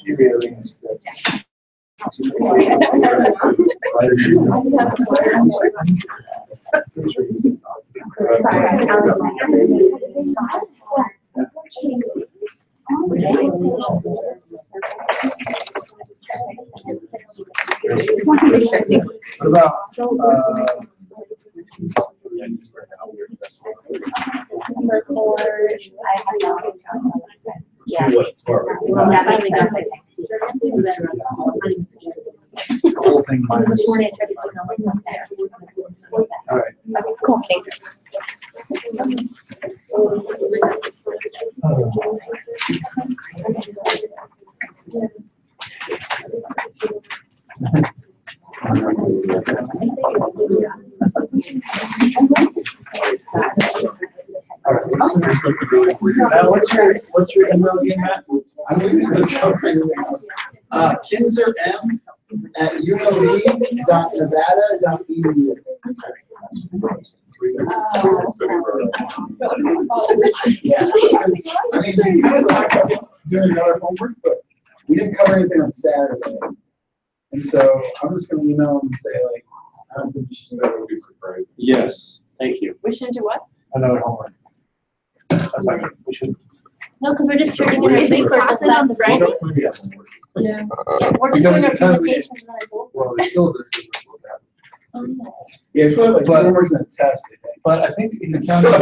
She rearranged that. What about Number 4, I have not. Yeah. the whole thing minus? This morning I tried to email myself there. All right. Okay, cool, thanks. All right. What's your email again, Matt? kinserm@unov.nevada.edu. Yeah, because, I mean, we kind of talked about doing another homework, but we didn't cover anything on Saturday. And so I'm just gonna email them and say like, I don't think you should. That would be surprising. Yes, thank you. We should do what? Another homework. That's like, we should. No, because we're just turning in Are our you saying papers. class it on Friday? Maybe have homework. Yeah. Yeah, we're just doing our presentations and it's over. Well, the syllabus is what that. Yeah, it's probably like two But- homeworks and a test, I think. But I think it sounds like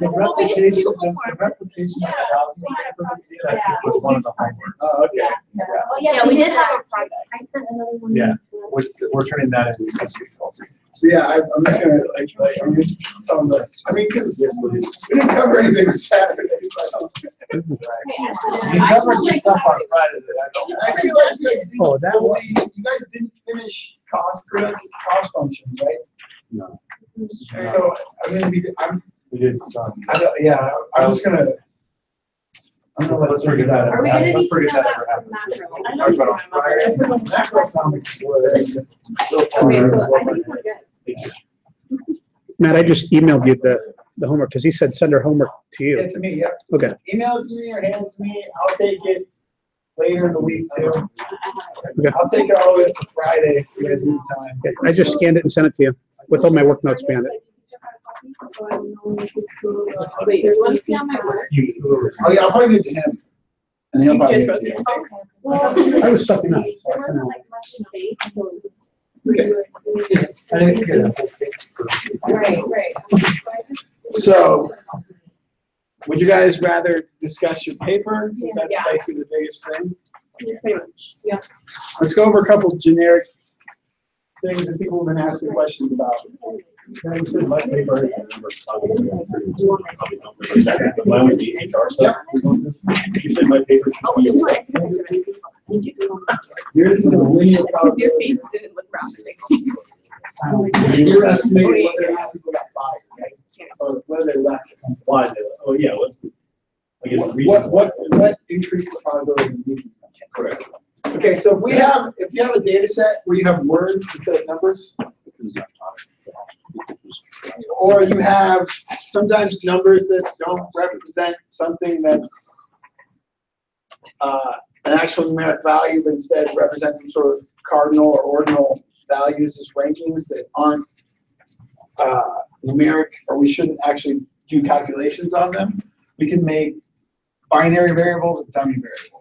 the replication, the replication of the housing paper that we did, I think was one of the homework. Oh, okay. Oh, Yeah, we did have a project. I sent another one. Yeah, which we're turning that into a history policy. So yeah, I'm just gonna like I'm gonna tell them that. I mean, because we didn't cover anything on Saturday, so. You covered some stuff on Friday that I don't. I feel like you guys didn't Oh, that one. you guys didn't finish cost functions, right? No, So I'm gonna be, we did some. yeah, I'm just gonna. I'm gonna Let's forget that. Are we gonna Let's need to forget know that that ever from happened. macro? Talk about on Friday. Macroeconomics was. Okay, so I think we're good. Matt, I just emailed you the homework because he said send our homework to Yeah, you. to me, yeah. Okay. Email it to me or hand it to me. I'll take it later in the week too. Okay. I'll take it all the way to Friday if you guys need time. I just scanned it and sent it to you with all my work notes behind it. Wait, there's one see on my work. Oh, yeah, I'll probably give it to him. And he'll probably give it to you. Okay. I was sucking up. There wasn't like much space, so. Okay. I think it's good. Right. So, would you guys rather discuss your paper, since that's Yeah. basically the biggest thing? Pretty much, yeah. Let's go over a couple generic things that people have been asking questions about. Mine would be HR stuff. You said my favorite Oh, should you be. want to take a picture of it? Yours is a linear Because your probability. face didn't look round. You're estimating whether or not people got fired, right? Or whether they left. Why? Oh, yeah. What increased the probability of leaving? Correct. Okay, so if you have a data set where you have words instead of numbers, or you have sometimes numbers that don't represent something that's an actual numeric value, but instead represent some sort of cardinal or ordinal values as rankings that aren't numeric, or we shouldn't actually do calculations on them, we can make binary variables and dummy variables.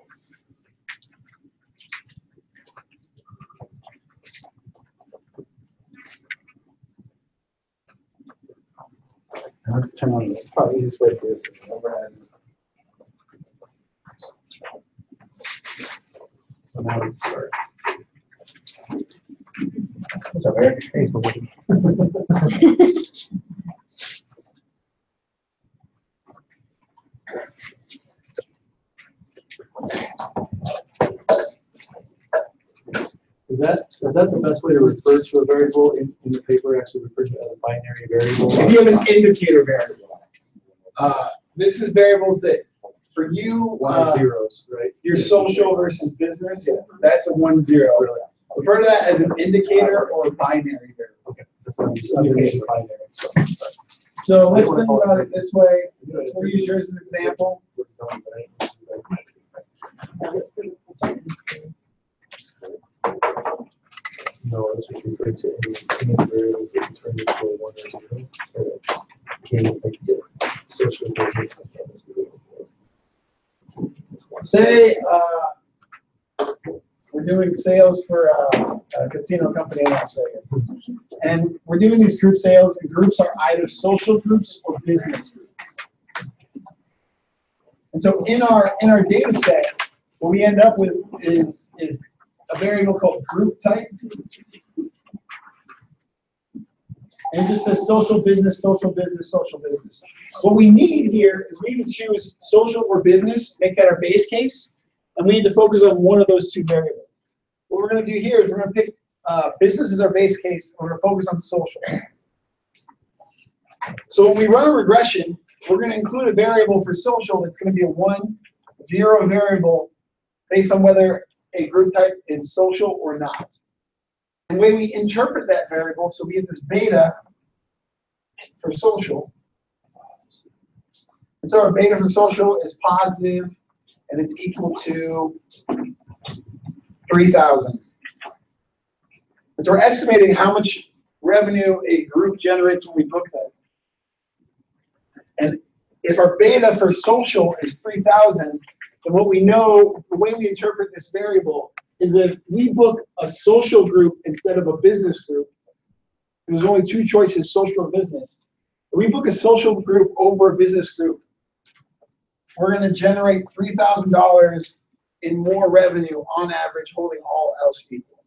Let's turn on this. Probably the easiest way to do this is overhead. So now we start. What's up, Eric? Thanks for watching. Is that the best way to refer to a variable in the paper, actually refer to it as a binary variable? If you have an indicator variable, this is variables that for you, One zeros, right? your social versus business, that's a 1-0. Refer to that as an indicator or a binary variable. Okay. That's what I'm underneath the binary, so. So let's think about it this way. We'll use yours as an example. No, this would refer to any variable that can turn into a 1 or 0. So can't make it social business. Say, we're doing sales for a casino company in Las Vegas. And we're doing these group sales, and groups are either social groups or business groups. And so in our data set, what we end up with is a variable called group type. And it just says social business, social business, social business. What we need here is we need to choose social or business, make that our base case, and we need to focus on one of those two variables. What we're going to do here is we're going to pick business as our base case, and we're going to focus on social. So when we run a regression, we're going to include a variable for social that's going to be a 1, 0 variable based on whether a group type is social or not. And the way we interpret that variable, so we get this beta for social. And so our beta for social is positive, and it's equal to 3,000. And so we're estimating how much revenue a group generates when we book them. And if our beta for social is 3,000, then what we know, the way we interpret this variable is that if we book a social group instead of a business group, there's only two choices, social or business. If we book a social group over a business group, we're going to generate $3,000 in more revenue on average, holding all else equal.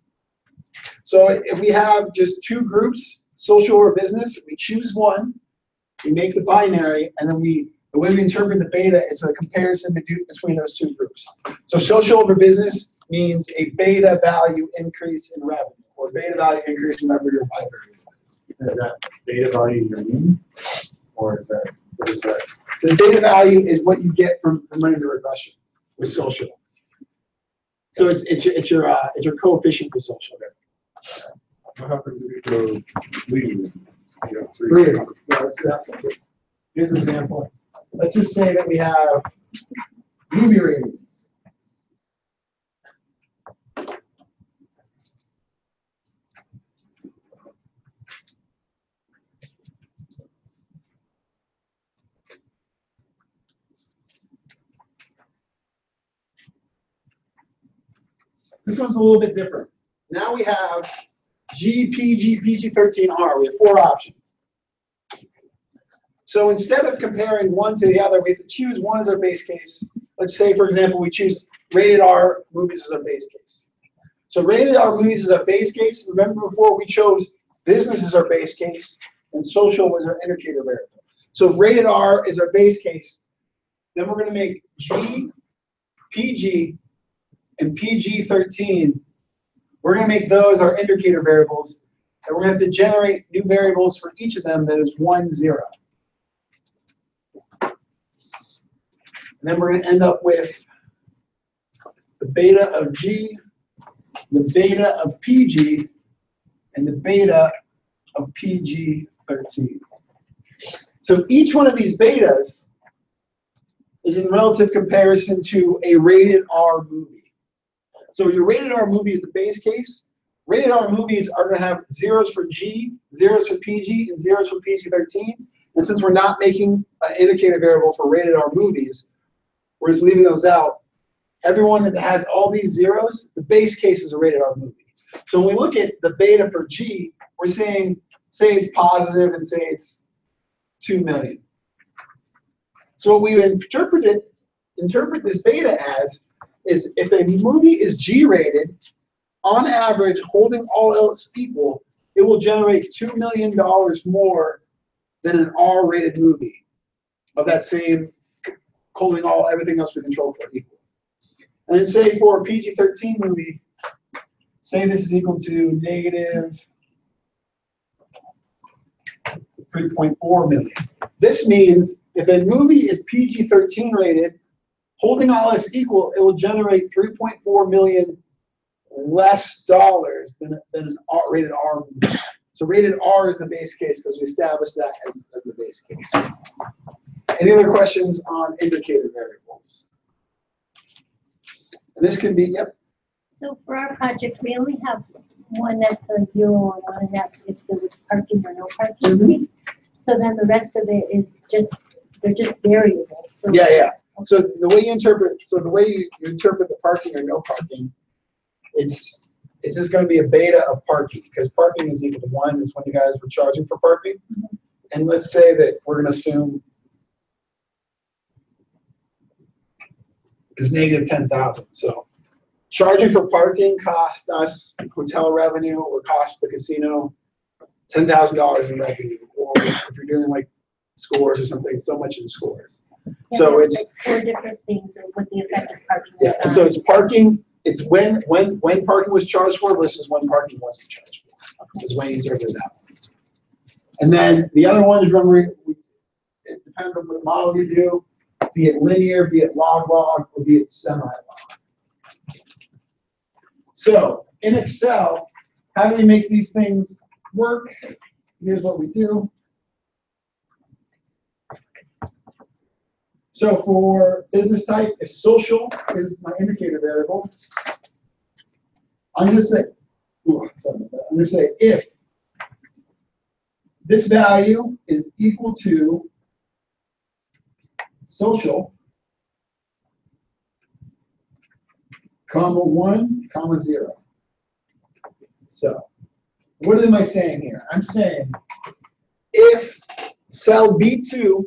So if we have just two groups, social or business, we choose one, we make the binary, and then the way we interpret the beta is a comparison between those two groups. So social over business means a beta value increase in revenue, or beta value increase in revenue or Y variable. Is that beta value your mean? Or is that, what is that? The beta value is what you get from running the regression with social. So it's your coefficient for social. What happens if you go leading? You have Three. Yeah, let's do that. Here's an example. Let's just say that we have movie ratings. This one's a little bit different. Now we have G, PG, PG-13R. We have 4 options. So instead of comparing one to the other, we have to choose one as our base case. Let's say, for example, we choose rated R movies as our base case. So rated R movies is our base case. Remember before we chose business as our base case and social was our indicator variable. So if rated R is our base case, then we're going to make G, PG, and PG-13. We're going to make those our indicator variables, and we're going to have to generate new variables for each of them that is 1, 0. And then we're going to end up with the beta of G, the beta of PG, and the beta of PG-13. So each one of these betas is in relative comparison to a rated R movie. So your rated R movie is the base case. Rated R movies are going to have zeros for G, zeros for PG, and zeros for PG-13. And since we're not making an indicator variable for rated R movies, we're just leaving those out. Everyone that has all these zeros, the base case is a rated R movie. So when we look at the beta for G, we're saying, say it's positive and say it's 2 million. So what we interpret this beta as is if a movie is G-rated, on average, holding all else equal, it will generate $2 million more than an R-rated movie of that same, holding everything else we control for equal. And then say for a PG-13 movie, say this is equal to negative 3.4 million. This means if a movie is PG-13 rated, holding all else equal, it will generate 3.4 million less dollars than an rated R. So rated R is the base case because we established that as the base case. Any other questions on indicator variables? And this can be, yep. So for our project, we only have one that's a 0 or 1, and that's if there was parking or no parking. So then the rest of it is just, they're just variables. So Yeah. So the way you interpret, you interpret the parking or no parking, it's just going to be a beta of parking because parking is equal to 1 is when you guys were charging for parking. And let's say that we're going to assume it's negative 10,000. So charging for parking cost us hotel revenue or cost the casino $10,000 in revenue. Or if you're doing like scores or something, so much in scores. Yeah, So there's it's like 4 different things of what the effect of parking yeah, is and on. so it's parking. It's when parking was charged for versus when parking wasn't charged for. Is when you interpret that one. And then the other one is remember, it depends on what model you do, be it linear, be it log, or be it semi-log. So in Excel, how do we make these things work? Here's what we do. So for business type, if social is my indicator variable, I'm going to say, if this value is equal to social, comma 1, comma 0. So what am I saying here? I'm saying if cell B2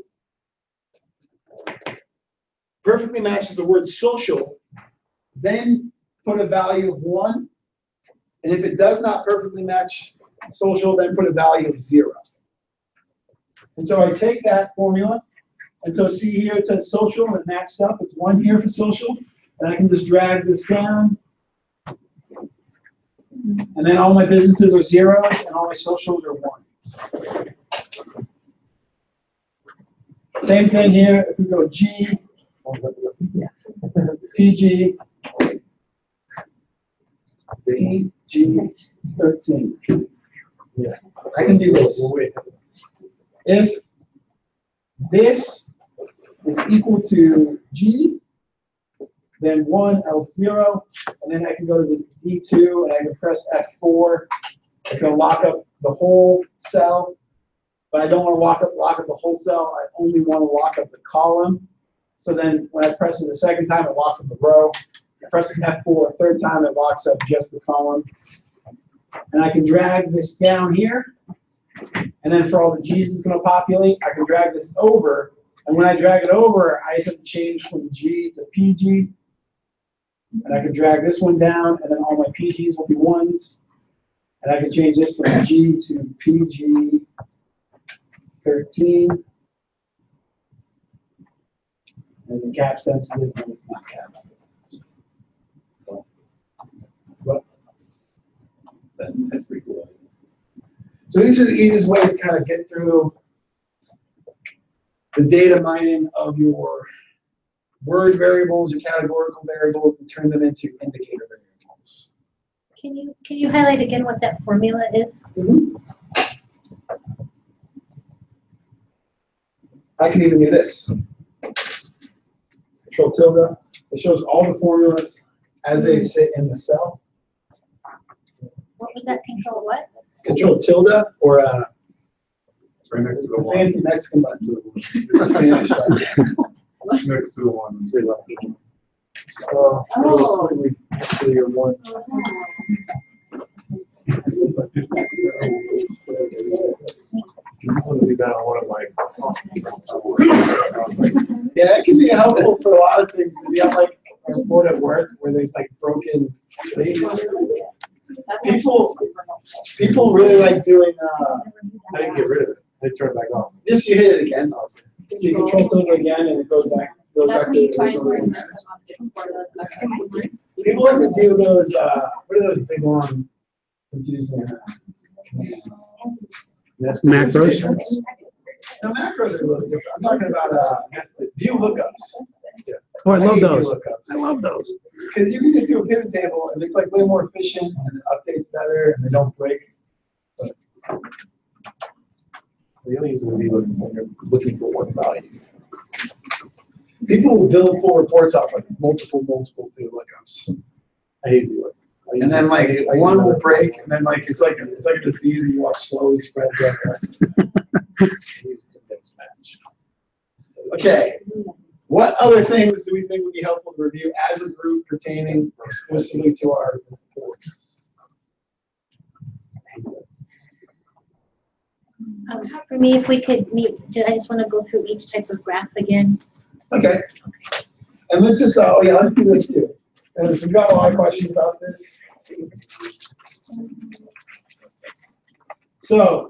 perfectly matches the word social, then put a value of 1. And if it does not perfectly match social, then put a value of 0. And so I take that formula, and so see here it says social and it matched up. It's 1 here for social. And I can just drag this down. And then all my businesses are 0s and all my socials are 1s. Same thing here. If we go G, PG, PG13. Yeah, I can do this. If this is equal to G, then 1 else 0, and then I can go to this D2 and I can press F4. It's going to lock up the whole cell, but I don't want to lock up the whole cell. I only want to lock up the column. So then when I press it a second time, it locks up the row. I press F4 a third time, it locks up just the column. And I can drag this down here. And then for all the G's it's going to populate, I can drag this over. And when I drag it over, I just have to change from G to PG. And I can drag this one down, and then all my PGs will be 1s. And I can change this from G to PG13. And the cap sensitive, and it's not cap sensitive. That's pretty cool. So these are the easiest ways to kind of get through the data mining of your word variables, your categorical variables, and turn them into indicator variables. Can you highlight again what that formula is? I can even do this. Control tilde. It shows all the formulas as they sit in the cell. What was that? Control what? Control tilde or Right next to the one. fancy Mexican button. Spanish button. Next to the one. Oh. Actually, you're one. Yeah, that can be helpful for a lot of things. If you have like a report at work where there's like broken things. People really like doing. How do you get rid of it? They turn it back on. Just you hit it again. So you control tilde again, and it goes back. That's when you try and original. bring this up different formulas. People like to do those. What are those big long, confusing? Macros. No, macros are a little different. I'm talking about view lookups. Oh, I love hate view those. lookups. I love those. Because you can just do a pivot table and it's like way more efficient and it updates better and they don't break. The only reason we look when you're looking for one value. People will build full reports off like multiple view lookups. I hate to look. And then like one will break and then like it's like a disease and you watch slowly spread throughout the rest. Okay. What other things do we think would be helpful to review as a group pertaining exclusively to our reports? For me, if we could meet, I just want to go through each type of graph again. Okay. And let's just, oh yeah, let's do this too. And we've got a lot of questions about this. So,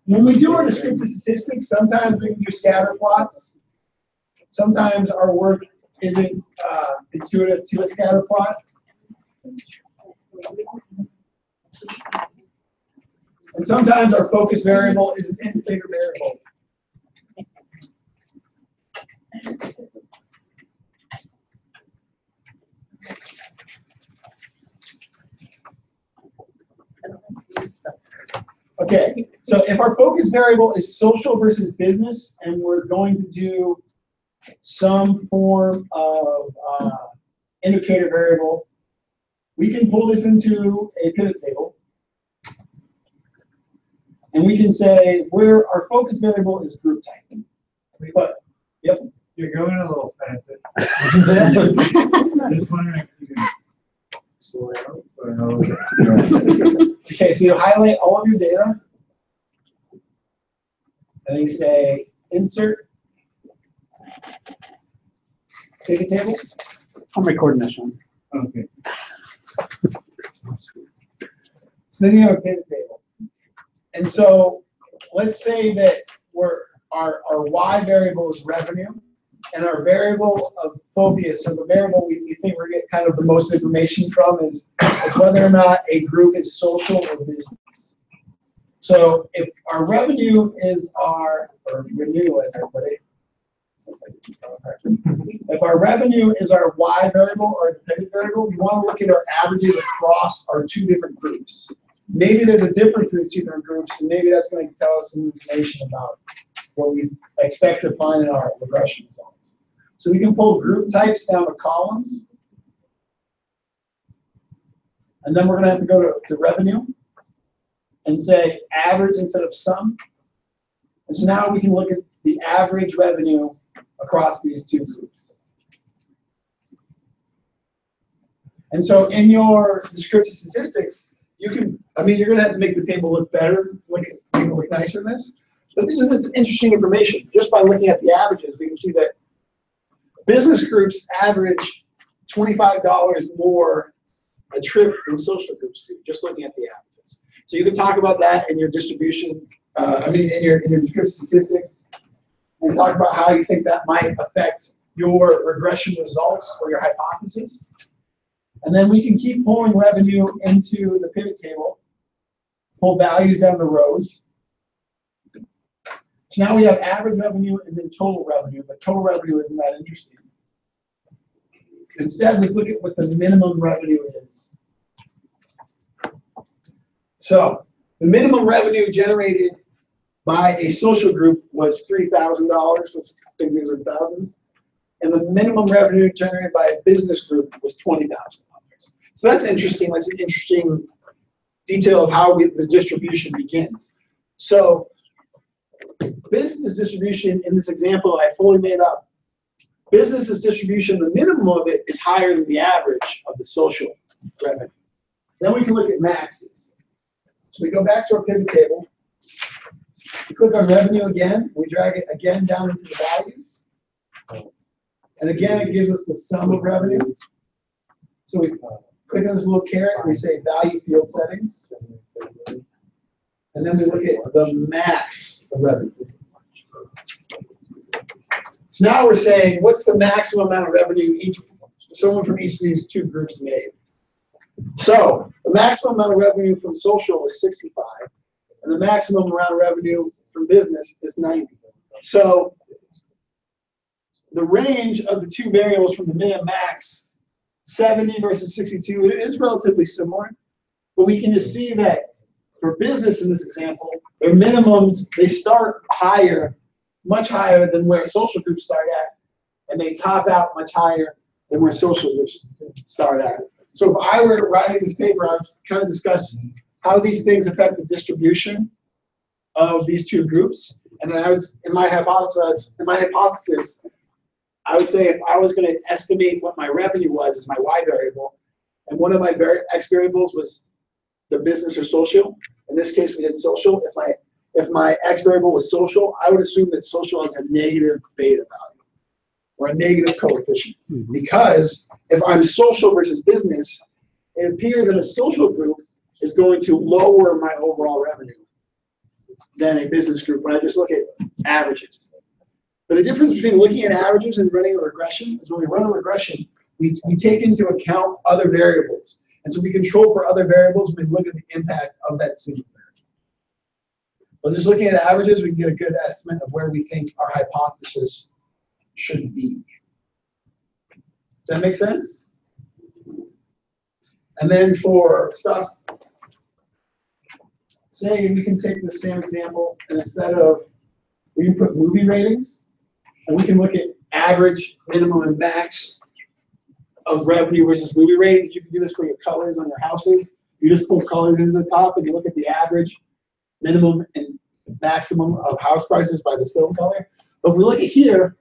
when we do our descriptive statistics, sometimes we can do scatter plots. Sometimes our work isn't intuitive to a scatter plot. And sometimes our focus variable is an indicator variable. Okay, so if our focus variable is social versus business, and we're going to do some form of indicator variable, we can pull this into a pivot table. And we can say where our focus variable is group type. But, yep. You're going a little faster. Just wondering if you can slow it out or no. Okay, so you highlight all of your data. And then you say insert pivot table. I'm recording this one. Okay. So then you have a pivot table. And so let's say that our Y variable is revenue, and our variable of focus, or the variable we think we're getting kind of the most information from is whether or not a group is social or business. So if our revenue is or renew as I put it, if our revenue is our Y variable or dependent variable, we want to look at our averages across our two different groups. Maybe there's a difference in these two different groups, and maybe that's going to tell us some information about what we expect to find in our regression results. So we can pull group types down to columns. And then we're going to have to go to revenue and say average instead of sum. And so now we can look at the average revenue across these two groups. And so in your descriptive statistics, you can, you're going to have to make the table look better, make it look nicer than this. But this is interesting information. Just by looking at the averages, we can see that business groups average $25 more a trip than social groups do, just looking at the averages. So you can talk about that in your distribution, in your descriptive statistics, and talk about how you think that might affect your regression results or your hypothesis. And then we can keep pulling revenue into the pivot table, pull values down the rows. So now we have average revenue and then total revenue, but total revenue isn't that interesting. Instead, let's look at what the minimum revenue is. So the minimum revenue generated by a social group was $3,000. Let's think these are thousands. And the minimum revenue generated by a business group was $20,000. So that's interesting. That's an interesting detail of how the distribution begins. So business distribution in this example I fully made up. Business's distribution, the minimum of it is higher than the average of the social revenue. Then we can look at maxes. So we go back to our pivot table. We click on revenue again. We drag it again down into the values. And again, it gives us the sum of revenue. So we click on this little caret and we say value field settings. And then we look at the max of revenue. So now we're saying, what's the maximum amount of revenue someone from each of these two groups made? So the maximum amount of revenue from social was 65. and the maximum amount of revenue from business is 90. So the range of the two variables from the min and max, 70 versus 62, is relatively similar, but we can just see that for business in this example, their minimums, they start higher, much higher than where social groups start at, and they top out much higher than where social groups start at. So if I were writing this paper, I'd kind of discuss how these things affect the distribution of these two groups. And then I would, in my hypothesis, I would say if I was going to estimate what my revenue was as my Y variable, and one of my X variables was the business or social. In this case, we did social. If my X variable was social, I would assume that social has a negative beta value or a negative coefficient. Because if I'm social versus business, it appears that a social group is going to lower my overall revenue than a business group when I just look at averages. But the difference between looking at averages and running a regression is when we run a regression, we take into account other variables. And so we control for other variables when we look at the impact of that single variable. But just looking at averages, we can get a good estimate of where we think our hypothesis should be. Does that make sense? And then for stuff, say we can take the same example, and instead of, we can put movie ratings, and we can look at average, minimum, and max of revenue versus movie ratings. You can do this for your colors on your houses. You just pull colors into the top, and you look at the average, minimum, and maximum of house prices by the stone color. But if we look at here,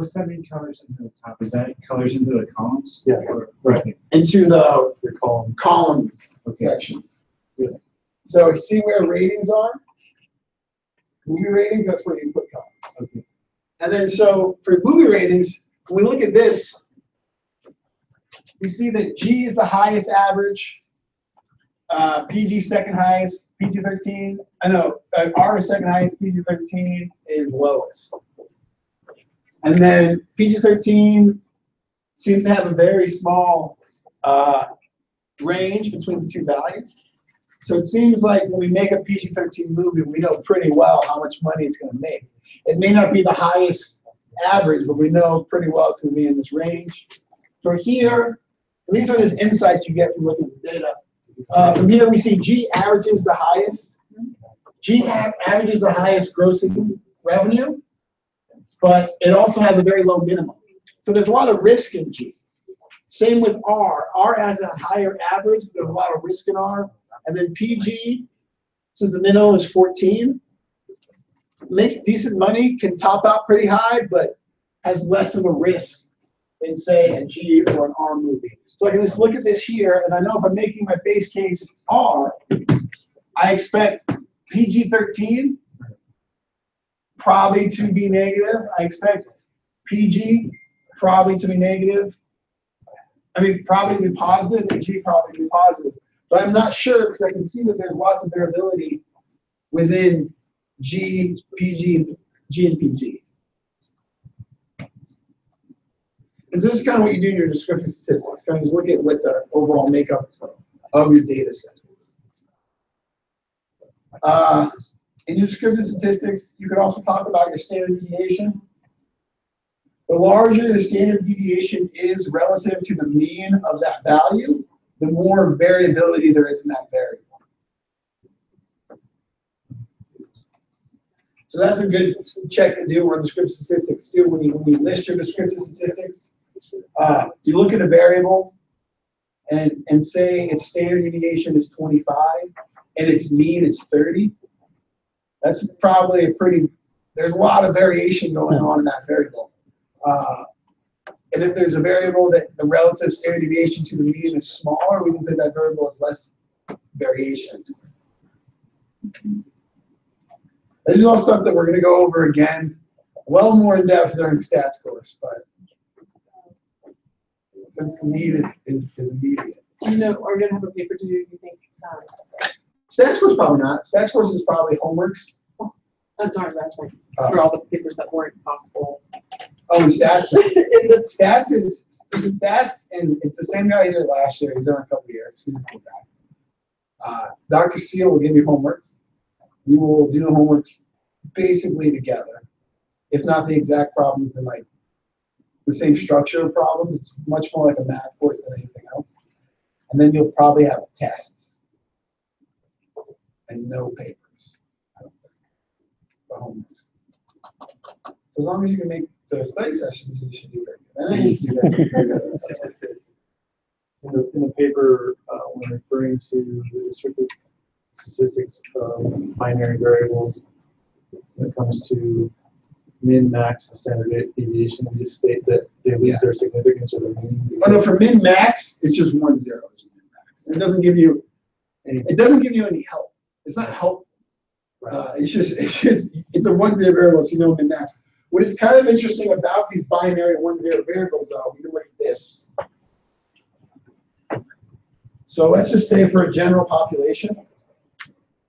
What's that mean, colors into the top? Is that colors into the columns? Yeah. Right. into the Your column. columns Okay. section. So see where ratings are? Movie ratings, that's where you put columns. Okay. And then so for movie ratings, when we look at this, we see that G is the highest average, PG second highest, PG-13. R is second highest, PG-13 is lowest. And then PG-13 seems to have a very small range between the two values. So it seems like when we make a PG-13 movie, we know pretty well how much money it's going to make. It may not be the highest average, but we know pretty well it's going to be in this range. From here, these are just insights you get from looking at the data. From here, we see G averages the highest. G averages the highest grossing revenue, but it also has a very low minimum. So there's a lot of risk in G. Same with R. R has a higher average, but there's a lot of risk in R. And then PG, since the minimum is 14, makes decent money, can top out pretty high, but has less of a risk than, say, a G or an R movie. So I can just look at this here, and I know if I'm making my base case R, I expect PG-13 probably to be negative. I expect PG probably to be negative. Probably to be positive, and G probably to be positive. But I'm not sure because I can see that there's lots of variability within G, PG, G, and PG. And so this is kind of what you do in your descriptive statistics. Kind of just look at what the overall makeup of your data set is. In your descriptive statistics, you could also talk about your standard deviation. The larger your standard deviation is relative to the mean of that value, the more variability there is in that variable. So that's a good check to do on descriptive statistics too. When you list your descriptive statistics, you look at a variable and say its standard deviation is 25 and its mean is 30. That's probably there's a lot of variation going on in that variable. And if there's a variable that the relative standard deviation to the mean is smaller, we can say that variable has less variations. This is all stuff that we're going to go over again, well more in depth during the stats course, but since the need is immediate. Do you know, are we going to have a paper to do, you think? Stats course probably not. Stats course is probably homeworks. Oh, darn, that's right. For all the papers that weren't possible. Oh, and stats. The stats, and it's the same guy I did last year. He's done a couple of years. He's a cool guy. Dr. Seal will give you homeworks. you will do the homework basically together. If not the exact problems, then like the same structure of problems. It's much more like a math course than anything else. And then you'll probably have tests and no papers, I don't think, for homeworks. So as long as you can make the study sessions, you should do very good. And then you should do very good. In the paper, when referring to the restricted statistics of binary variables, when it comes to min, max, and standard deviation, we just state that they lose their significance or their meaning. Oh no, for min max, it's just 1 0 is min max. It doesn't give you any help. It's not helpful. It's a 1 0 variable, so you know min max. What is kind of interesting about these binary 1 0 variables, though, we can look at this. So let's just say for a general population,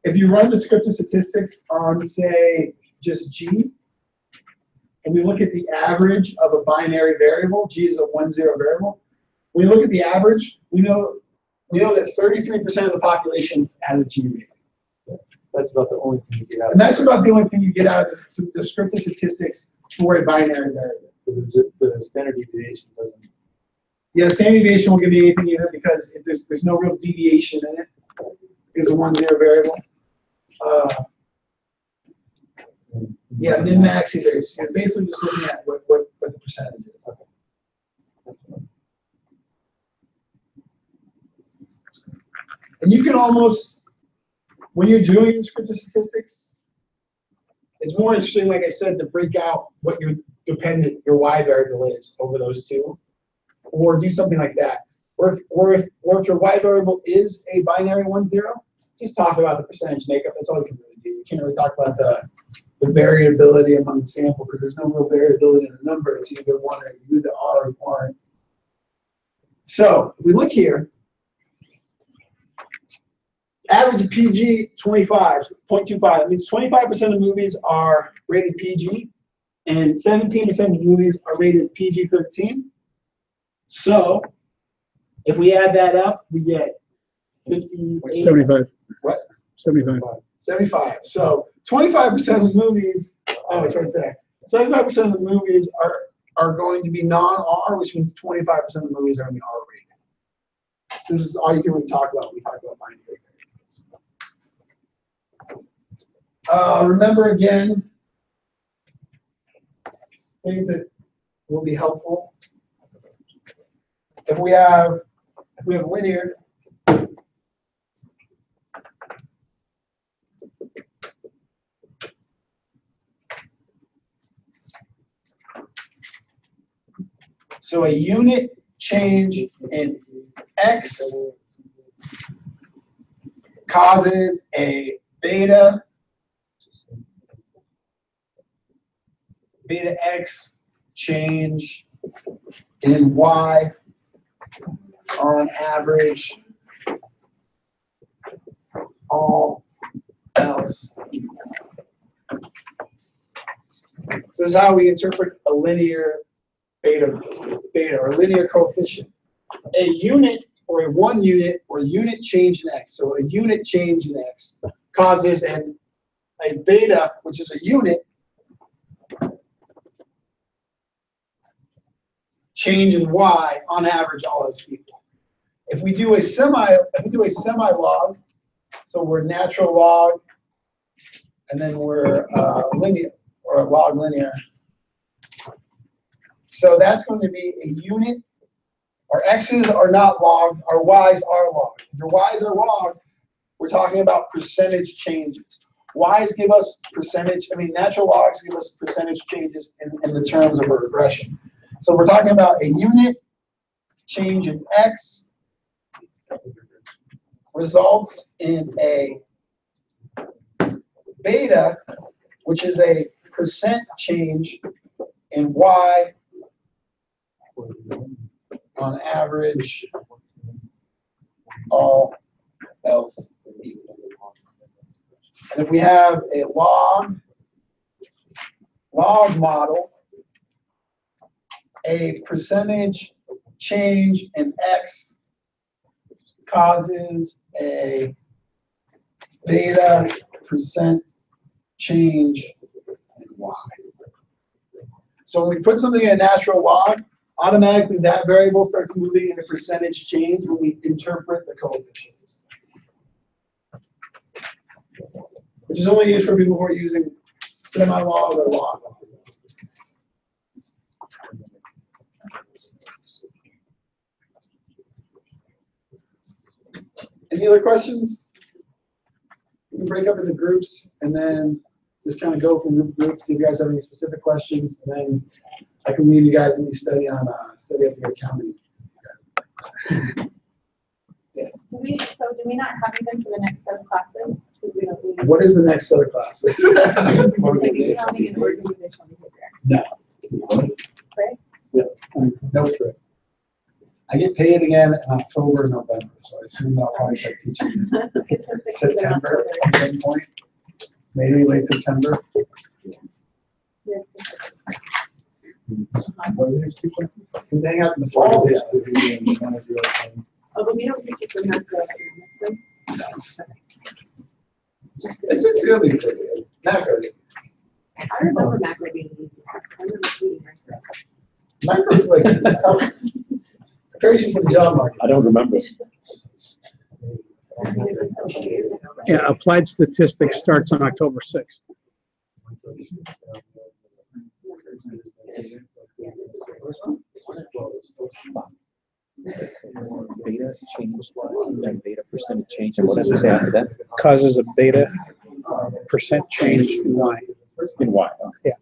if you run descriptive statistics on, say, just G, and we look at the average of a binary variable, G is a 1 0 variable. When we look at the average, we know that 33% of the population has a G rating. That's about the only thing you get out And that's about the only thing you get out of the descriptive statistics for a binary variable. because the standard deviation doesn't. Yeah, standard deviation won't give you anything either because if there's no real deviation in it. It's a 1 0 variable. Yeah, min max either. You're basically just looking at what the percentage is. And you can almost, when you're doing descriptive statistics, it's more interesting, like I said, to break out what your Y variable is over those two, or do something like that. Or if your Y variable is a binary 1 0, just talk about the percentage makeup. That's all you can really do. You can't really talk about the variability among the sample because there's no real variability in the number. It's either 1 or you, the R or R. So if we look here, average of PG 25.25. That means 25% of movies are rated PG, and 17% of movies are rated PG-13. So if we add that up, we get 58. 75. What? 75. 75. So 25% of the movies, oh, it's right there. 75% of the movies are going to be non-R, which means 25% of the movies are in the R rating. So this is all you can really talk about when we talk about binary variables. Remember again, things that will be helpful. If we have linear, so a unit change in X causes a beta X change in Y on average, all else equal. So this is how we interpret a linear beta or linear coefficient. A unit or a 1 unit or unit change in X. So a unit change in X causes a beta, which is a unit, change in Y on average, all else equal. If we do a semi-log, so we're natural log, and then we're linear or log linear. So that's going to be a unit. Our X's are not logged, our Y's are logged. If your Y's are logged, we're talking about percentage changes. Y's give us natural logs give us percentage changes in the terms of a regression. So we're talking about a unit change in X results in a beta, which is a percent change in Y on average, all else equal. And if we have a log model, a percentage change in X causes a beta percent change, and why. So when we put something in a natural log, automatically that variable starts moving into percentage change when we interpret the coefficients. Which is only used for people who are using semi-log or log. Any other questions? We can break up into groups and then just kind of go from group to group, see if you guys have any specific questions, and then I can leave you guys in the study on study of your accounting. Yes. Do we not have them for the next set of classes? Because we don't need. What is the next set of classes? Accounting and organizational behavior. No. Right? No trip. I get paid again in October, November, so I assume I'll probably start teaching in September at some point, maybe late September. Yes. Can they hang out in the fall? Yeah. Oh, but we don't think it's a macro. It's gonna be pretty good. Macros. I remember macro being easy. I remember reading macro. Macros like it's tough. Preparation for the job market. I don't remember. Yeah, applied statistics starts on October 6th. Beta change and beta percentage change. And what does it say after that? Causes a beta percent change in Y. In Y. Yeah.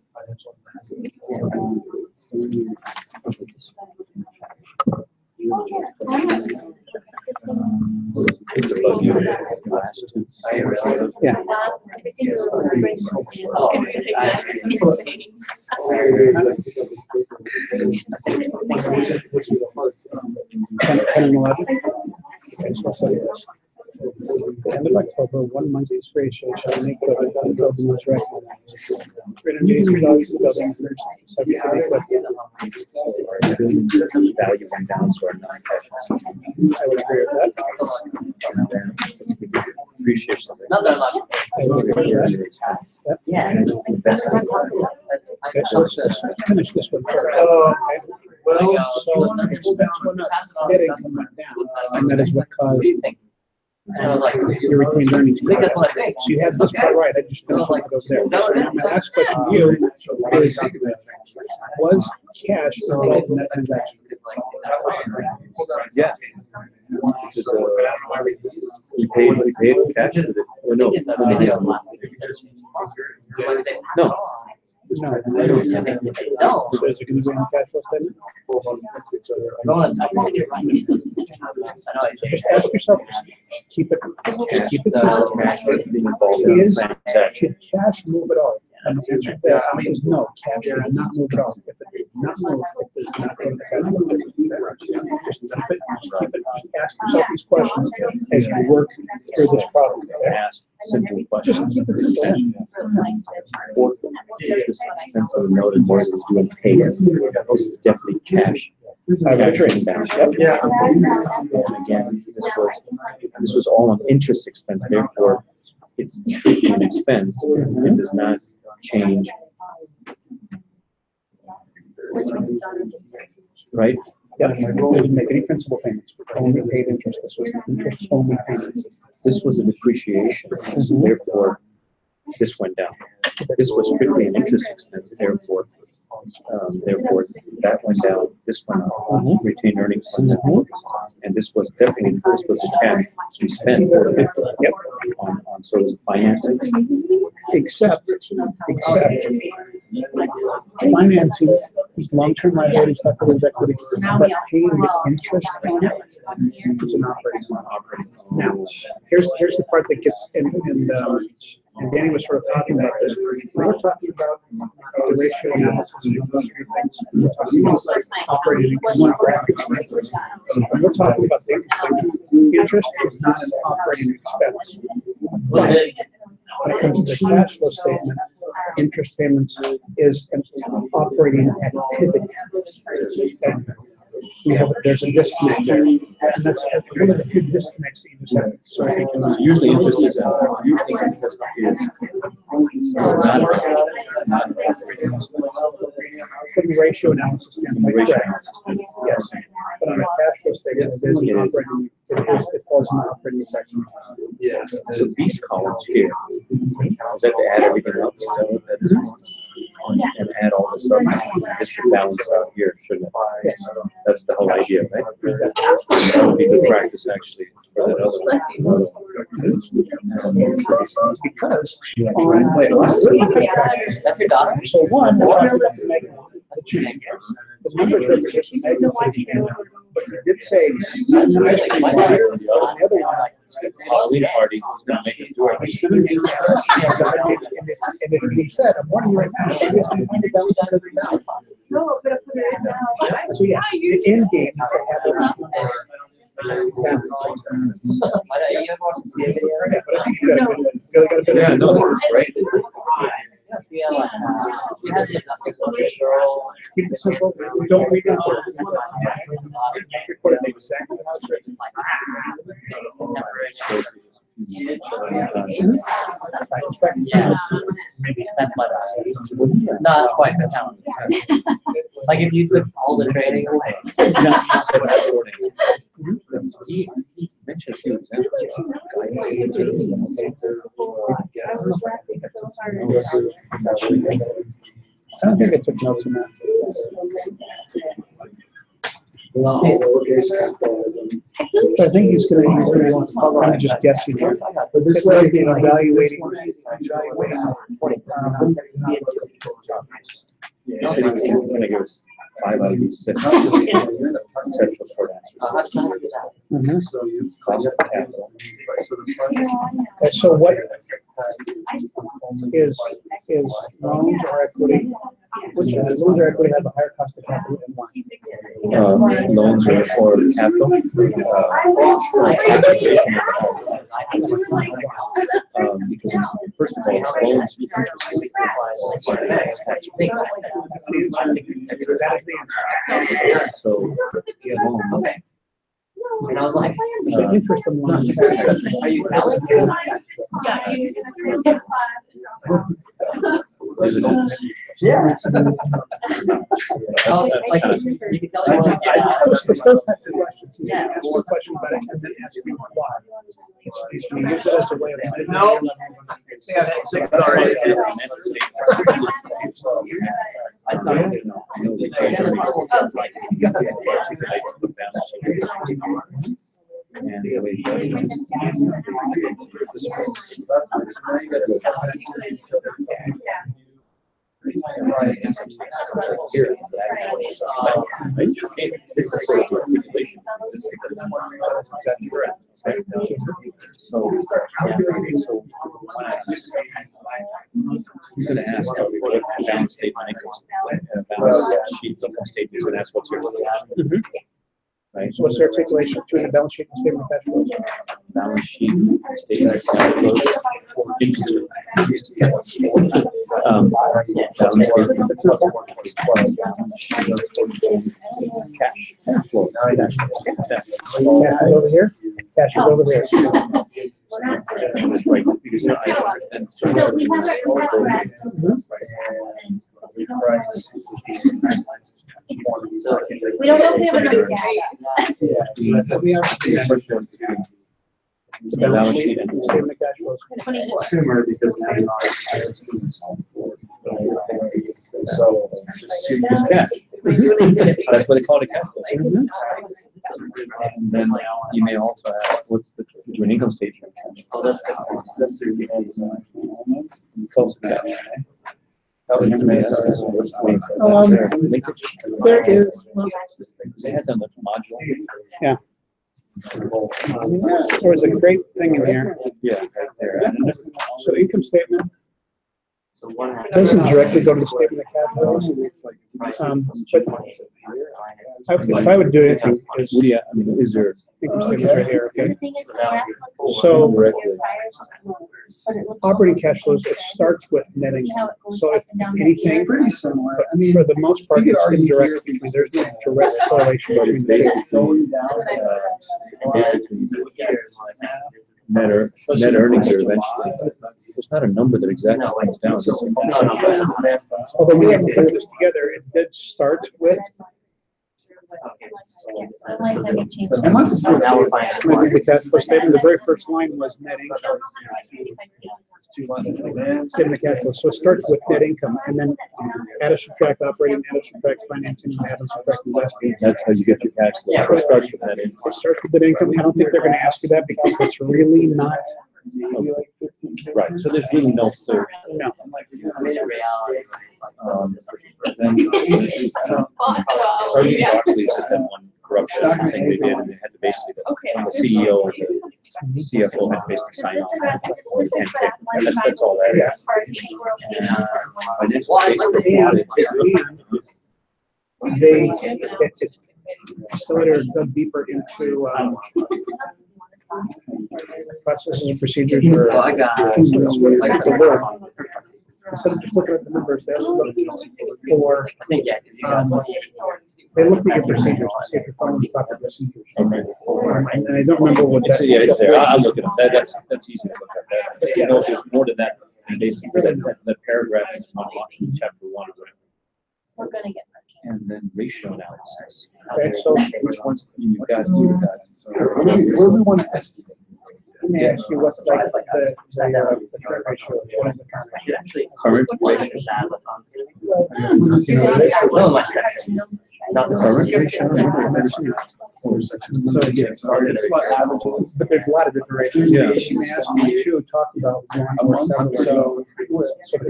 Yeah. Ten and 11. Okay, so I'll say this. The end of October, 1 month's ratio shall make the building was recognized. 380 dollars the building, 170 Value went down, so our non-cash. I would agree with that. Appreciate something. I would agree with that. Yeah. Okay, so let's finish this one first. Okay. Well, so that's what not net income went down, and that is what caused your retained earnings. So you had this part right, I just finished it over there. So now my last question to you is, was cash involved in that transaction? Yeah. He paid cash with it. Or no. No. No. So is it going to be on the cash flow statement? Just ask yourself, keep it simple. Cash being involved in Is, the transaction. should cash move at all? And the answer to that is no, cash will not move at all. If it does not move, it does not go to the cash flow statement. Just keep it, just ask yourself these questions as you work through this problem. Okay? Ask simple Just questions. keep it simple. Or just expense of notice more than doing payments. This is definitely cash. I would agree. Yep. Yeah. And again, this was all on interest expense, therefore it's strictly an expense. It does not change, right? Yeah, didn't make any principal payments, only paid interest. This was an interest only payment. This was a depreciation, therefore this went down. This was strictly an interest expense, therefore that went down, this went up, retained earnings went down. And this was definitely, this was the cash we spent on sort of financing. Except financing these long-term liabilities, equities, equity, but paying the interest on it is an operating. Now, here's the part that gets, and Danny was sort of talking about this. When we're talking about the ratio analysis, those three things, we're talking about operating, one graphics. When we're talking about the interest is not an operating expense. But when it comes to the cash flow statement, interest payments is an operating activity. And there's a disconnect there. And that's one of the few disconnects that you just have. So I think it's Usually interest is, usually interest is not from the ratio analysis standpoint. ratio correct. analysis. Yes, but on a cash flow statement, it is an operating, it falls in the operating section. Yeah. So these columns here, is that to add everything up? Is that what that is? And add all this stuff, this should balance out here, shouldn't it? Yes. That's the whole idea, right? That would be good practice actually for that other one. Because. That's your daughter? So one, we're talking about the negative, the change. The numbers represent the negative change. But you did say, not the nice one, the other one. Halloween party is gonna make us do our. And if he said, I'm warning you right now, she gets me $20 because of that. So yeah, the end game is to have those numbers. You have watched the video? Yeah, but I think you got a good, really got a good. Yeah, no, it's great. Yeah, you have the girl. Keep it simple, don't read it. Report it exactly how it's written. Yeah, that's my bad. Not quite the talent. Like if you took all the training away. He mentioned a few I don't think I took notes on that. So I think he's gonna I'm just guessing here. But this way, you know, evaluating. He said he was gonna give us 5 out of these 6 conceptual short answers. Mhm. Cost of capital. And so what is loans or equity? Which loans or equity have a higher cost of capital than one? Loans or capital. Because first of all, loans, interest is That is the answer. so, loan, Okay. And I was like, The interest on loans. are you telling is it? Yeah. Oh, That's like, kind of- you can tell them. It's those types of questions. You Yeah. ask a question about it and then ask me why. You use it as a way of. No. Yeah, that's 6 already. I thought, He's gonna ask, balance statement, balance sheet, income statement, he's gonna ask what's your. Mhm. Right? So what's the articulation between the balance sheet and statement of cash flows? Balance sheet, statement of cash flows, income statement. Balance statement. Cash flow. Cash is over here, cash is over there. Right, because I understand. So we have we don't know if we have enough data. The balance sheet and statement of cash flows. 24. Consumer, because now you are. So. It's cash. That's what they call it, cash flow. And then you may also ask, what's the, do an income statement? oh, that's It's also cash. There is, They had them with module. yeah. There was a great thing in here. Yeah, right there. So income statement, It doesn't directly go to the statement of cash flows. But if I would do anything, is What do you, I mean, is there? income statement right here, The okay? thing is, the graph looks So- like your tires just low, but it looks Operating almost cash flows, like it starts with net See how income. it goes So up if and down that anything, here? Pretty similar. I mean, for the most part, you could it's argue indirect here because there's no direct correlation But between it's the two. going down. Net earnings are eventually, it's not a number that exactly comes down. It's just a function. Although we haven't put this together, it did start with, I might have to change And let's just that. maybe the cash flow statement, the very first line was net income. Statement of cash flow, so it starts with net income, and then add or subtract operating, add or subtract financing, and add or subtract investing. That's how you get your cash flow. It starts with net income. It starts with net income, I don't think they're gonna ask you that because it's really not, Right, so there's really no clear. no. Then Sarbanes Oxley just had one corruption thing they did, and they had to basically, the CEO and the CFO had basically sign off. And that's all that is. Financial statements, And they, still later dug deeper into, processes and procedures where. So I got- Instead of just looking at the numbers, they also look for, I think, yeah, 'cause you got. they look at your procedures to see if you're following the proper procedures. Okay. And I don't remember what that. Yeah, it's there. I'll look at it. That's easy to look at that. You know, if there's more to that, and basically that paragraph is not in chapter 1 or whatever. We're gonna get. And then ratio analysis. Okay, so Which ones you guys do that? Where do we want to estimate? let me ask you what's like the current ratio, what is the current ratio? Actually, Current ratio. ratio. No, my section. Not the Current ratio. So, yeah, but there's a lot of different ratios. Yeah. She asked me to talk about one or seven, so the It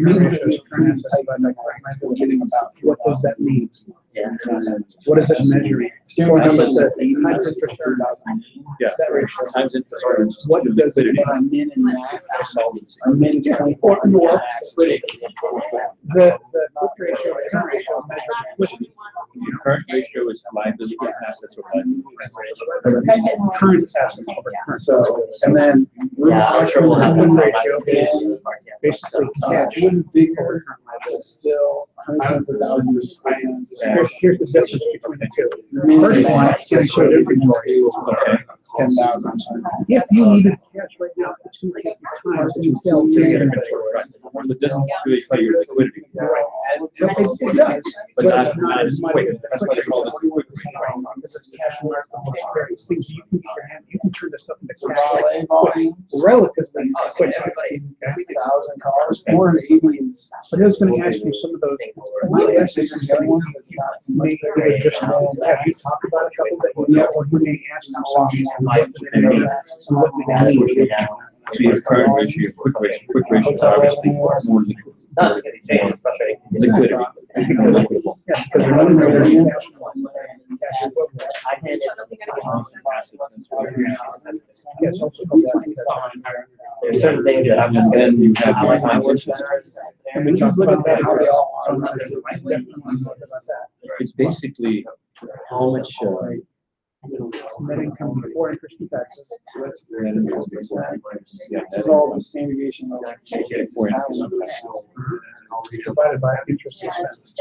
means means that that we current assets by the current we're getting about. what does that mean? Yeah. What is it measuring? Standard Times numbers interest at earnings. Yeah. That ratio. Times interest earnings. What does it mean? Our min and max. Solvency. Our min is 24. and max. The quick ratio, the current ratio measures liquidity. Your current ratio is liability to assets or liability. Current assets over current. So, and then. Yeah, I'm sure we'll have. One ratio is basically cash. It wouldn't be over, but it's still hundreds of thousands of pounds. Here's the difference between the two. The first one is showed inventory. Okay. 10,000. If you needed cash right now, it's going to take you time to sell to your inventory. Right. One that doesn't really tell your liquidity. Right. It does. But not as quick. That's why they call it quick ratio. This is cash market, various things you can get your hand, you can turn this stuff into So cash valet volume, relatively quick. 50,000 cars, 480 is. But it was gonna ask you some of those. Actually, some young ones, but it's not too much. Maybe they just, have you talked about a couple that, you know, or when they ask you some of these, what do they need? So your current ratio, your quick ratio is obviously more liquid. It's not because he's saying it's frustrating. Liquidity. Yeah, because they're not really cash. I handed something. Yeah, it's also called that. There's certain things that I'm just gonna. Then you have I like my times work interest. And we just look at that, how they all are. It's basically how much, Net income before interest and taxes. So that's. yeah, This is all the standard deviation. of- before interest. Divided by interest expense.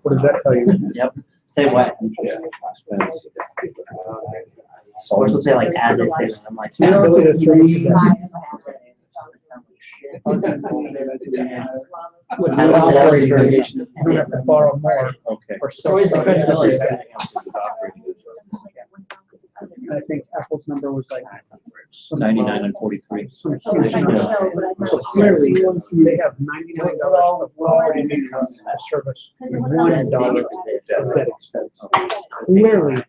What does that tell you? Yep, say what? Yeah, expense. Or she'll say like add this in, and I'm like. You know, Ability to service debt. With I love that operating, you abbreviation. don't have to borrow more Okay. or sell. Always the credibility. I think Apple's number was like. some- 99 and 43. Some huge number. So clearly, they have $99 of operating income to service $1 of debt expense. Clearly,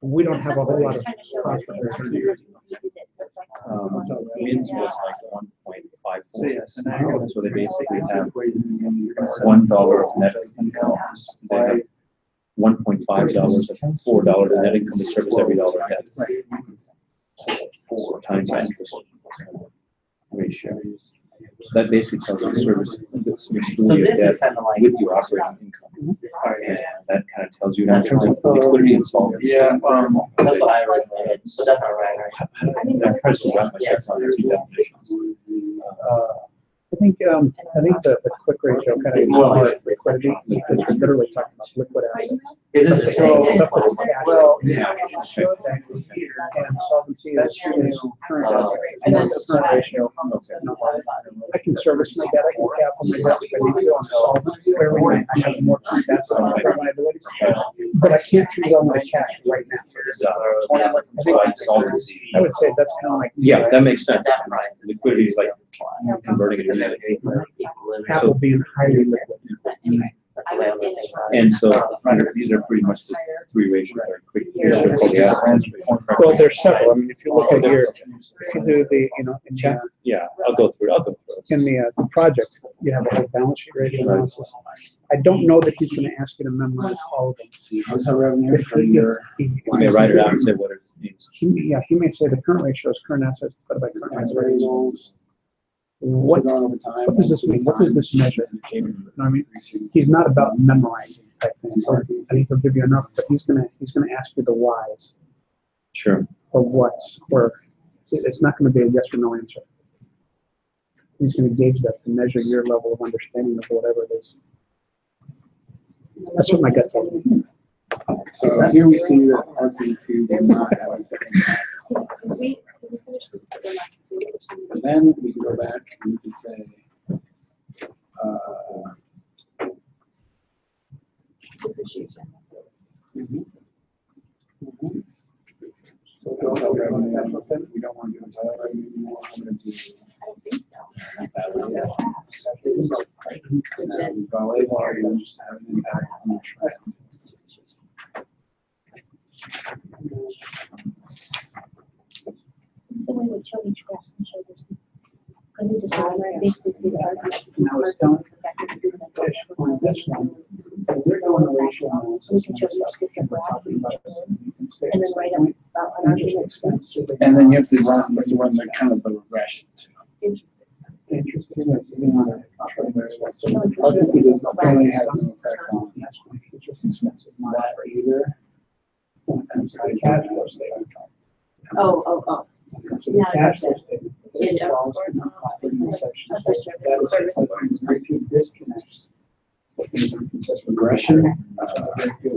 we don't have a whole lot of cost for this. Wins was like 1.54. So they basically have $1 of net income. They have $1.5 of $4 of net income to service every dollar of debt. So 4 times interest ratio. So that basically tells you the service, the So your this debt is kind of like. with your operating income. This part And here. that kind of tells you in terms of liquidity and solvency. Yeah, That's what I regulated, so that's not right, right? I'm trying to wrap myself on the two definitions. I think the quick ratio kind of. It's more like- Liquidity, because we're literally talking about liquid assets. Is it the So, same? stuff that's cash. well, Yeah. And solvency is current assets. And That's the current ratio. No, I can service my debt, I can capital my debt, if I need to, I'm solvent, clearly, I have more current assets and current liabilities. But I can't choose all my cash right now. So like solvency. I would say that's kind of like. Yeah, that makes sense. That price. Liquidity is like converting it into. Capital being highly liquid. Anyway, that's the way I'm thinking about it. And so these are pretty much the three ratios that are quick. Well, there's several, I mean, if you look at your, if you do the, in the, Yeah, I'll go through it. the project, you have a whole balance sheet ratio analysis. I don't know that he's gonna ask you to memorize all of them. How's our revenue If for he- your? You may write it out and say what it means. He may say the current ratio is current assets divided by current liabilities. Variables. What, Over time. what does this mean? What does this measure? You know what I mean? He's not about memorizing type things. I think he'll give you enough, but he's gonna ask you the whys Sure. or what's, or it's not gonna be a yes or no answer. He's gonna gauge that to measure your level of understanding of whatever it is. That's what my gut tells me. So here we see that RCC did not have a. And then we can go back and we can say, so total revenue, we don't want to do entire revenue anymore, I'm gonna do. that one. And then valet volume just have an impact on the trend. So we would show each graph and show this. Because we just want to basically see the argument. Now it's done. On this one, so we're doing a ratio analysis. We can show each different graph and then write up about an argument. And then you have to run the kind of the regression too. Interesting. I think it is apparently has no effect on that either. And so it's not a statement. Oh. Yeah, I gotcha. It Yeah, falls that's in the operating section. That's our service. That is like very few disconnects. Regression. Very few.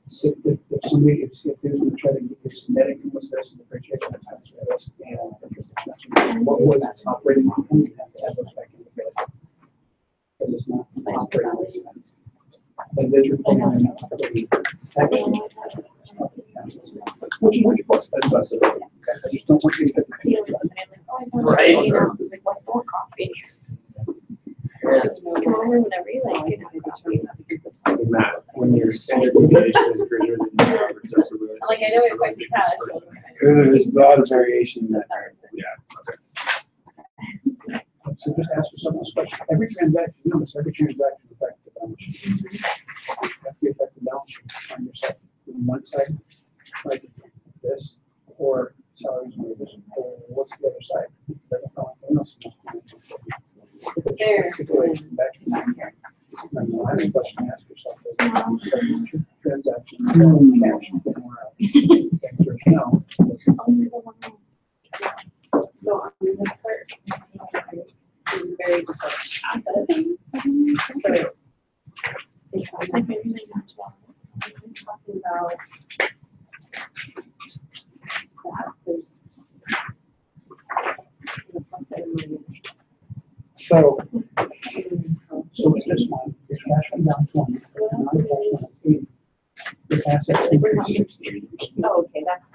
If somebody, if they're gonna try to get this net income was this and depreciation tax was and interest expense, what was its operating income? You have to add those back into the because it's not an operating expense. But there's your section. Which one you put? That's what I said. I just don't want you to get. Right. You know, like, what's more coffee? Come over whenever you like. Matt, when your standard deviation is greater than your average, that's a really. Like, I know it might be bad. There's a lot of variation in that. Yeah. So just ask yourself this question. Every transaction, notice every transaction affects the balance sheet. Have to affect the balance sheet on yourself. On one side, like this, or salaries and wages, or what's the other side? Doesn't know anything else. There. And the last question to ask yourself is, transaction, cash, anywhere else. Bank or account, So on this part, it's very just like assets. So. Talking about that there's. So with this one, your cash went down 20, non-cash went up 80. Your assets increased 60. Oh, okay, that's.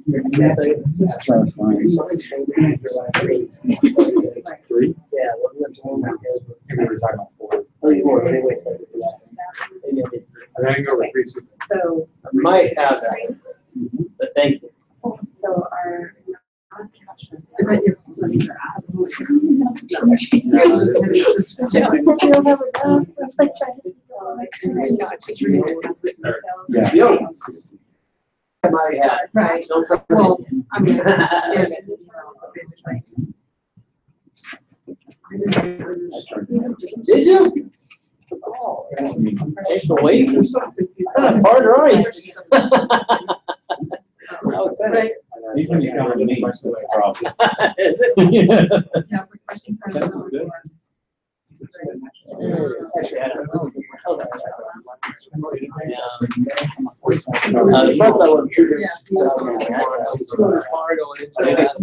Your net assets That's right, fine. and your liabilities. Three? Yeah, wasn't it one that We were talking about four. I think over three. So. Might have that, but thank you. So our non-cash. Is that your, so these are assets? Yeah. Yeah. Right, Don't touch well, it. I mean, I scan it, basically. Did you? Oh, thanks for waiting. It's not hard, right? That was tense. These when you come to me, so that's a problem. Is it? Yeah, quick questions for the- Actually, I don't know. The parts I went through. Yeah. It's really hard going into that.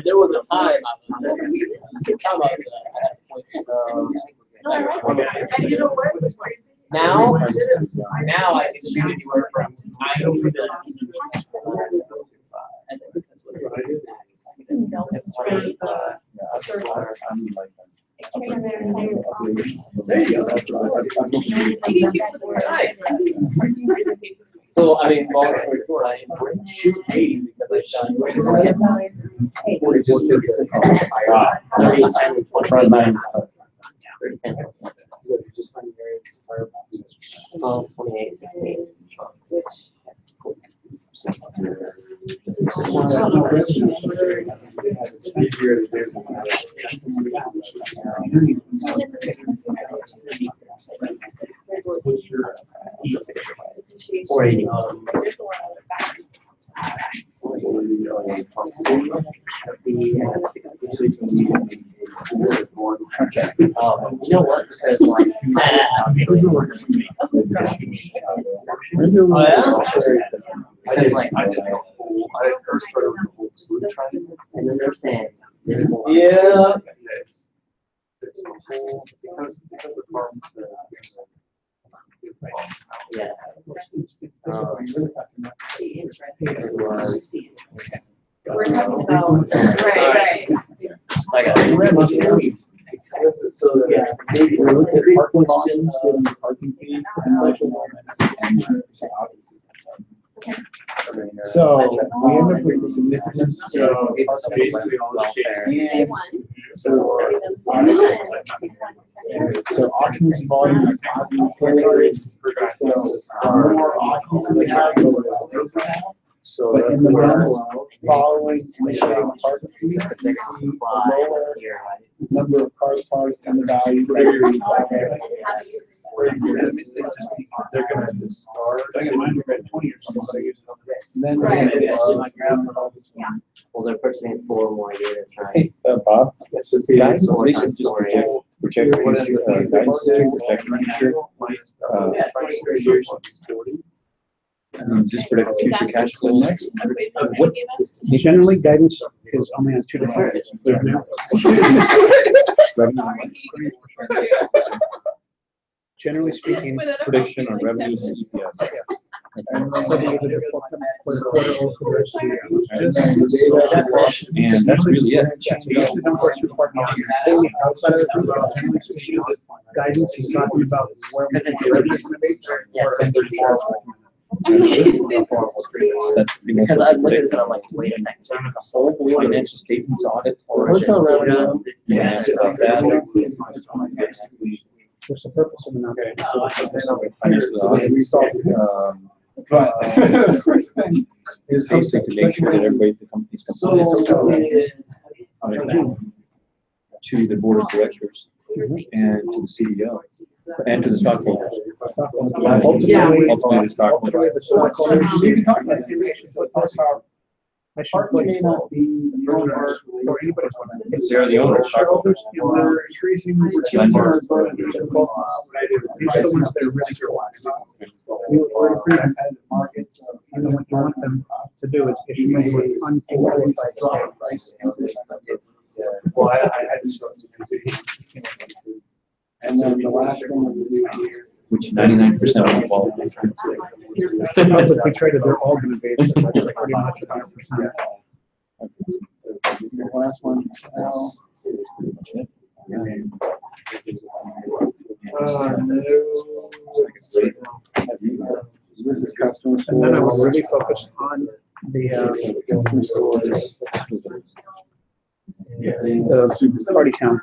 There was a time I was at a point, And you know what was crazy? now I can shoot anywhere from 9 to 5. And that's what I do. There you go. Nice. So, I mean, long story short, I didn't shoot 80 because I shot 28, 16. You know what? Because like, oh yeah? Because like, and then they're saying, yeah. Yeah. We're talking about, right. Like, So, yeah, maybe we looked at parking volumes, given the parking fee, and social moments. So we end up with the significance. So it's basically all the And So occupancy volume is positive. So more occupancy we have, So but in the months following initiating parking fee, you see a lower here. number of cars parked and the value. They're gonna just start. I think mine are at 20 or something, but I use it on the rest. And then Right. Well, they're purchasing 4 more units, right? Hey, Bob, That's just guidance, So they it's should not just story. protect What is future, the guidance to protect future, Yeah, 20 years. just protect future cash flow next. What, Generally, guidance is only on 2 different. Generally speaking. prediction on revenues and EPS. And for the quarter or for the rest of the year. And that's really it. We usually don't go too far beyond that. Outside of the generally speaking, guidance is talking about where we Because want it's revenues to be. Yeah, or it's expenses. That's pretty much Because what I we look at predict. this and I'm like, wait a second. Whole financial statements audit. Hotel revenue. Yeah, it's about that. What's the purpose of an audit? Financial audit, But the first thing is. basically to make sure that everybody, the company's compliant. To the board of directors and to the CEO and to the stockholders. Ultimately, Ultimately, the stockholders. ultimately, the stockholders. We can talk about it. I should Parking put may not be the owner or anybody's one. They're the owners. Shareholders, and We're increasing, we're Lenders. changing our voting. these are the ones that are really your We're in pretty competitive markets, so And then what you want them to do is issue money with unqualified. Well, I just. and then the last thing that we do here. Which 99% of the quality. Publicly traded, they're all gonna be, it's like pretty much 100%. The last one, now. This is customers. And then I was really focused on the, Customer stores. the party count.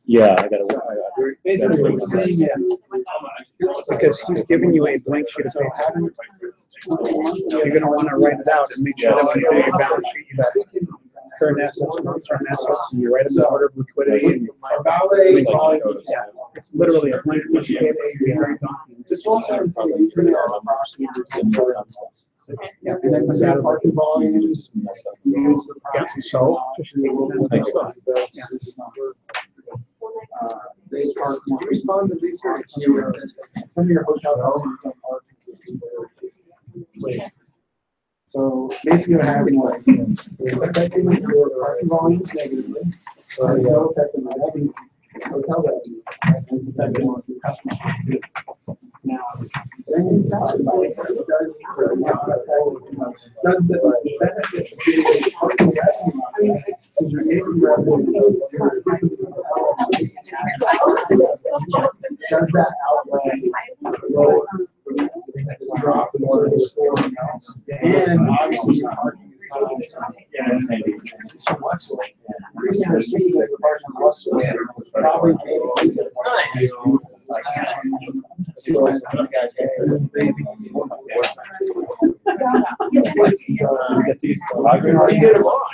Yeah, I gotta. Basically, what we're saying is, because he's giving you a blank sheet of paper. You're gonna wanna write it out and make sure that when you do your balance sheet, you got current assets, long-term assets, and you write them in order of liquidity. And Our valet, yeah, it's literally a blank piece of paper. You have a document. Yeah, and then the parking volumes. Yeah, so. just leave it at yeah. They park, you respond to research, some of your hotel houses. So basically what happened was, it's affecting your parking volumes negatively, or no affecting the revenue, hotel revenue, and it's affecting your customer. Now, then it's talking about does the benefits of being a parking revenue, because you're getting revenue, does that outweigh the drop in service for and obviously your parking is not it's from Westwood. Increasing our speed as the parking from Westwood probably You did it wrong.